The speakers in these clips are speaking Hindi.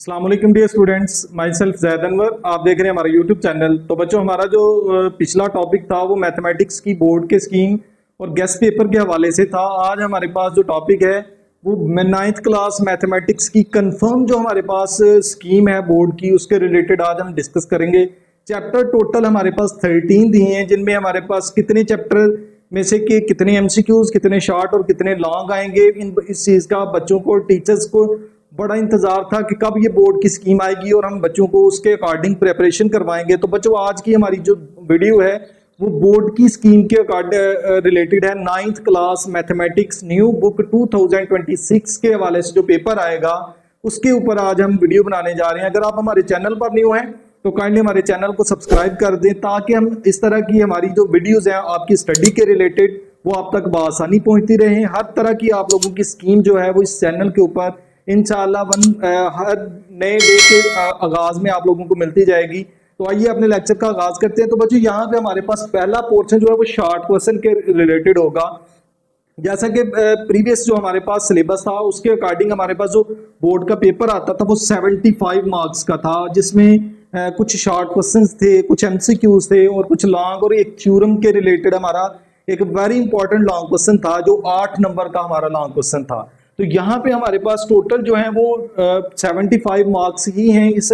अस्सलाम वालेकुम dear students, myself Zaid Anwar. आप देख रहे हैं हमारा यूट्यूब चैनल। तो बच्चों, हमारा जो पिछला टॉपिक था वो मैथमेटिक्स की बोर्ड के स्कीम और गेस्ट पेपर के हवाले से था। आज हमारे पास जो टॉपिक है वो नाइन्थ क्लास मैथमेटिक्स की कंफर्म जो हमारे पास स्कीम है बोर्ड की, उसके रिलेटेड आज हम डिस्कस करेंगे। चैप्टर टोटल हमारे पास 13 दिए हैं, जिनमें हमारे पास कितने चैप्टर में से के कितने एमसीक्यूज, कितने शॉर्ट और कितने लॉन्ग आएंगे, इस चीज़ का बच्चों को, टीचर्स को बड़ा इंतजार था कि कब ये बोर्ड की स्कीम आएगी और हम बच्चों को उसके अकॉर्डिंग प्रिपरेशन करवाएंगे। तो बच्चों, आज की हमारी जो वीडियो है वो बोर्ड की स्कीम के रिलेटेड है। Ninth class mathematics new book 2026 के हवाले से जो पेपर आएगा उसके ऊपर आज हम वीडियो बनाने जा रहे हैं। अगर आप हमारे चैनल पर न्यू हैं तो काइंडली हमारे चैनल को सब्सक्राइब कर दें, ताकि हम इस तरह की हमारी जो वीडियोस हैं आपकी स्टडी के रिलेटेड वो आप तक बआसानी पहुंचती रहें। हर तरह की आप लोगों की स्कीम जो है वो इस चैनल के ऊपर इंशाअल्लाह हर नए डे के आगाज में आप लोगों को मिलती जाएगी। तो आइए अपने लेक्चर का आगाज करते हैं। तो बच्चों, यहाँ पे हमारे पास पहला पोर्शन जो है वो शॉर्ट क्वेश्चन के रिलेटेड होगा। जैसा कि प्रीवियस जो हमारे पास सिलेबस था उसके अकॉर्डिंग हमारे पास जो बोर्ड का पेपर आता था वो 75 मार्क्स का था, जिसमें कुछ शॉर्ट क्वेश्चंस थे, कुछ एमसीक्यूज थे और कुछ लॉन्ग, और एक थ्योरम के रिलेटेड हमारा एक वेरी इंपॉर्टेंट लॉन्ग क्वेश्चन था जो 8 नंबर का हमारा लॉन्ग क्वेश्चन था। तो यहाँ पे हमारे पास टोटल जो है वो 75 मार्क्स ही हैं इस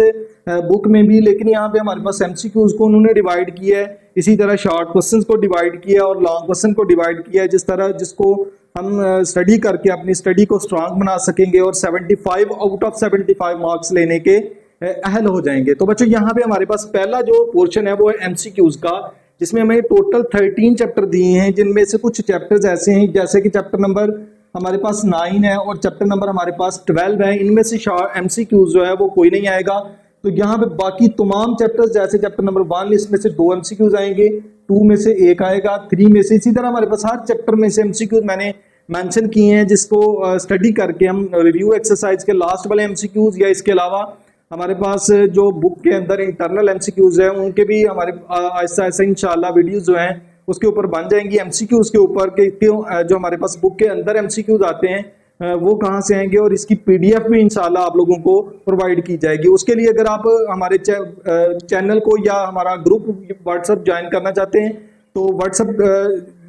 बुक में भी, लेकिन यहाँ पे हमारे पास एमसीक्यूज को उन्होंने डिवाइड किया है, इसी तरह शॉर्ट क्वेश्चंस को डिवाइड किया और लॉन्ग क्वेश्चन को डिवाइड किया है, जिस तरह जिसको हम स्टडी करके अपनी स्टडी को स्ट्रांग बना सकेंगे और 75 आउट ऑफ 75 मार्क्स लेने के अहल हो जाएंगे। तो बच्चों, यहाँ पे हमारे पास पहला जो पोर्शन है वो है एमसीक्यूज का, जिसमें हमें टोटल 13 चैप्टर दिए हैं, जिनमें से कुछ चैप्टर्स ऐसे हैं जैसे कि चैप्टर नंबर हमारे पास 9 है और चैप्टर नंबर हमारे पास 12 है। इनमें से एमसीक्यूज जो है वो कोई नहीं आएगा। तो यहाँ पे बाकी तमाम चैप्टर्स जैसे चैप्टर नंबर 1, इसमें से 2 एमसीक्यूज आएंगे, 2 में से 1 आएगा, 3 में से, इसी तरह हमारे पास हर चैप्टर में से एमसीक्यूज मैंने मेंशन किए हैं, जिसको स्टडी करके हम रिव्यू एक्सरसाइज के लास्ट वाले एमसीक्यूज या इसके अलावा हमारे पास जो बुक के अंदर इंटरनल एमसीक्यूज है उनके भी हमारे ऐसा ऐसा इंशाल्लाह वीडियोस जो हैं उसके ऊपर बन जाएंगी। एमसीक्यूज के ऊपर के जो हमारे पास बुक के अंदर एमसीक्यूज आते हैं वो कहाँ से आएंगे, और इसकी पीडीएफ भी इंशाल्लाह आप लोगों को प्रोवाइड की जाएगी। उसके लिए अगर आप हमारे चैनल को या हमारा ग्रुप व्हाट्सएप ज्वाइन करना चाहते हैं तो व्हाट्सएप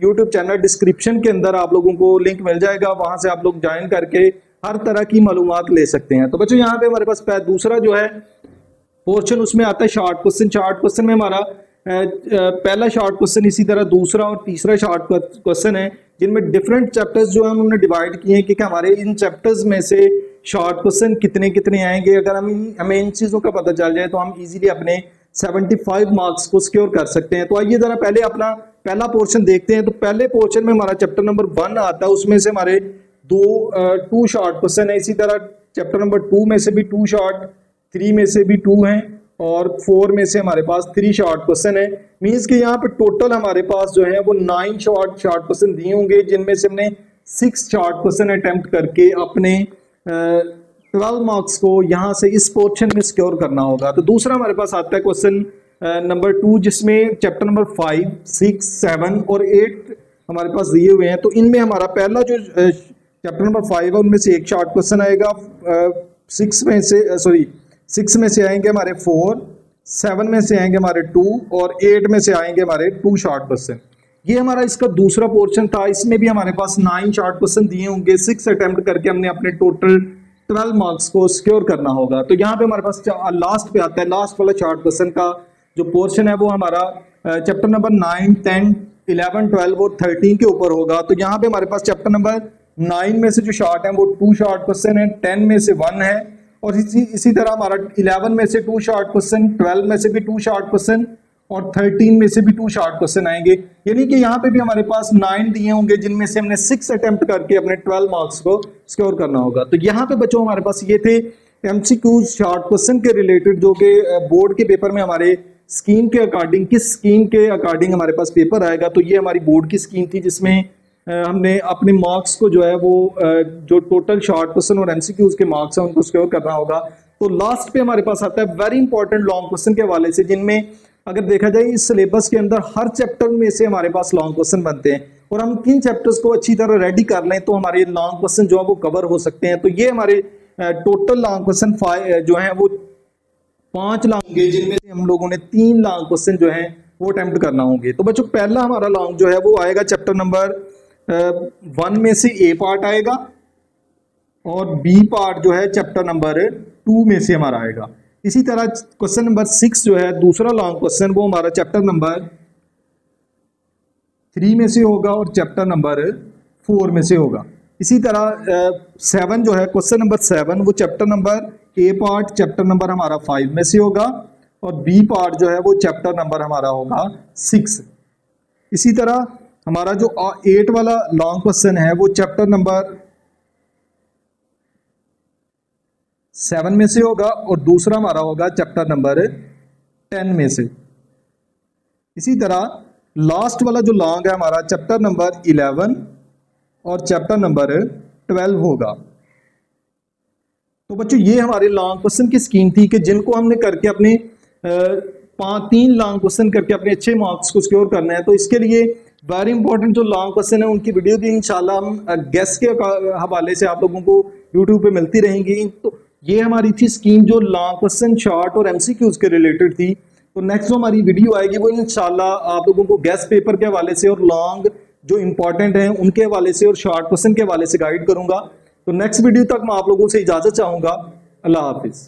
यूट्यूब चैनल डिस्क्रिप्शन के अंदर आप लोगों को लिंक मिल जाएगा, वहां से आप लोग ज्वाइन करके हर तरह की मालूमात ले सकते हैं। तो बच्चों, यहाँ पे हमारे पास दूसरा जो है पोर्शन उसमें आता है शॉर्ट क्वेश्चन। शॉर्ट क्वेश्चन में हमारा पहला शॉर्ट क्वेश्चन, इसी तरह दूसरा और तीसरा शॉर्ट क्वेश्चन है, जिनमें डिफरेंट चैप्टर्स जो है उन्होंने डिवाइड किए हैं कि हमारे इन चैप्टर्स में से शॉर्ट क्वेश्चन कितने कितने आएंगे। अगर हमें इन चीज़ों का पता चल जाए तो हम इजीली अपने 75 मार्क्स को सिक्योर कर सकते हैं। तो आइए जरा पहले अपना पहला पोर्शन देखते हैं। तो पहले पोर्शन में हमारा चैप्टर नंबर 1 आता है, उसमें से हमारे 2 शॉर्ट क्वेश्चन है। इसी तरह चैप्टर नंबर 2 में से भी 2 शॉर्ट, 3 में से भी 2 हैं और 4 में से हमारे पास 3 शॉर्ट क्वेश्चन है। मींस कि यहाँ पे टोटल हमारे पास जो है वो 9 शॉर्ट क्वेश्चन दिए होंगे, जिनमें से हमने 6 शॉर्ट क्वेश्चन अटेम्प्ट करके अपने 12 मार्क्स को यहाँ से इस पोर्शन में सिक्योर करना होगा। तो दूसरा हमारे पास आता है क्वेश्चन नंबर 2, जिसमें चैप्टर नंबर 5, 6, 7 और 8 हमारे पास दिए हुए हैं। तो इनमें हमारा पहला जो चैप्टर नंबर 5 है उनमें से 1 शॉर्ट क्वेश्चन आएगा, 6 में से आएंगे हमारे 4, 7 में से आएंगे हमारे 2 और 8 में से आएंगे हमारे 2 शॉर्ट क्वेश्चन। ये हमारा इसका दूसरा पोर्शन था। इसमें भी हमारे पास 9 शॉर्ट क्वेश्चन दिए होंगे, 6 अटेम्प्ट करके हमने अपने टोटल 12 मार्क्स को सिक्योर करना होगा। तो यहाँ पे हमारे पास लास्ट पे आता है, लास्ट वाला शॉर्ट क्वेश्चन का जो पोर्शन है वो हमारा चैप्टर नंबर 9, 10, 11, 12 और 13 के ऊपर होगा। तो यहाँ पे हमारे पास चैप्टर नंबर 9 में से जो शॉर्ट है वो 2 शॉर्ट क्वेश्चन है, 10 में से 1 है और इसी तरह हमारा 11 में से 2 शॉर्ट क्वेश्चन, 12 में से भी 2 शॉर्ट क्वेश्चन और 13 में से भी 2 शॉर्ट क्वेश्चन आएंगे। यानी कि यहाँ पे भी हमारे पास 9 दिए होंगे, जिनमें से हमने 6 अटेम्प्ट करके अपने 12 मार्क्स को स्कोर करना होगा। तो यहाँ पे बच्चों हमारे पास ये थे एमसीक्यूज शॉर्ट क्वेश्चन के रिलेटेड, जो कि बोर्ड के पेपर में हमारे स्कीम के अकॉर्डिंग, किस स्कीम के अकॉर्डिंग हमारे पास पेपर आएगा। तो ये हमारी बोर्ड की स्कीम थी, जिसमें हमने अपने मार्क्स को जो है वो जो टोटल शॉर्ट क्वेश्चन और एमसीक्यूज के मार्क्स हैं उनको सिक्योर करना होगा। तो लास्ट पे हमारे पास आता है वेरी इंपॉर्टेंट लॉन्ग क्वेश्चन के हवाले से, जिनमें अगर देखा जाए इस सिलेबस के अंदर हर चैप्टर में से हमारे पास लॉन्ग क्वेश्चन बनते हैं और हम किन चैप्टर्स को अच्छी तरह रेडी कर लें तो हमारे लॉन्ग क्वेश्चन जो है वो कवर हो सकते हैं। तो ये हमारे टोटल लॉन्ग क्वेश्चन जो है वो 5 लॉन्ग होंगे, जिनमें से हम लोगों ने 3 लॉन्ग क्वेश्चन जो है वो अटेम्प्ट करना होंगे। तो बच्चों पहला हमारा लॉन्ग जो है वो आएगा चैप्टर नंबर 1 में से ए पार्ट आएगा, और बी पार्ट जो है चैप्टर नंबर 2 में से हमारा आएगा। इसी तरह क्वेश्चन नंबर 6 जो है दूसरा लॉन्ग क्वेश्चन वो हमारा चैप्टर नंबर 3 में से होगा और चैप्टर नंबर 4 में से होगा। इसी तरह 7 जो है क्वेश्चन नंबर 7 वो chapter number A part chapter number हमारा 5 में से होगा, और बी पार्ट जो है वो चैप्टर नंबर हमारा होगा 6। इसी तरह हमारा जो 8 वाला लॉन्ग क्वेश्चन है वो चैप्टर नंबर 7 में से होगा, और दूसरा हमारा होगा चैप्टर नंबर 10 में से। इसी तरह लास्ट वाला जो लॉन्ग है हमारा चैप्टर नंबर 11 और चैप्टर नंबर 12 होगा। तो बच्चों ये हमारे लॉन्ग क्वेश्चन की स्कीम थी कि जिनको हमने करके अपने 3 लॉन्ग क्वेश्चन करके अपने अच्छे मार्क्स को सिक्योर करना है। तो इसके लिए वेरी इंपॉर्टेंट जो लॉन्ग क्वेश्चन है उनकी वीडियो भी इंशाल्लाह हम गेस्ट के हवाले से आप लोगों को यूट्यूब पे मिलती रहेंगी। तो ये हमारी थी स्कीम जो लॉन्ग क्वेश्चन शॉर्ट और एमसीक्यूज के रिलेटेड थी। तो नेक्स्ट जो हमारी वीडियो आएगी वो इंशाल्लाह आप लोगों को गेस्ट पेपर के हवाले से और लॉन्ग जो इंपॉर्टेंट हैं उनके हवाले से और शॉर्ट क्वेश्चन के हवाले से गाइड करूंगा। तो नेक्स्ट वीडियो तक मैं आप लोगों से इजाजत चाहूंगा। अल्लाह हाफिज।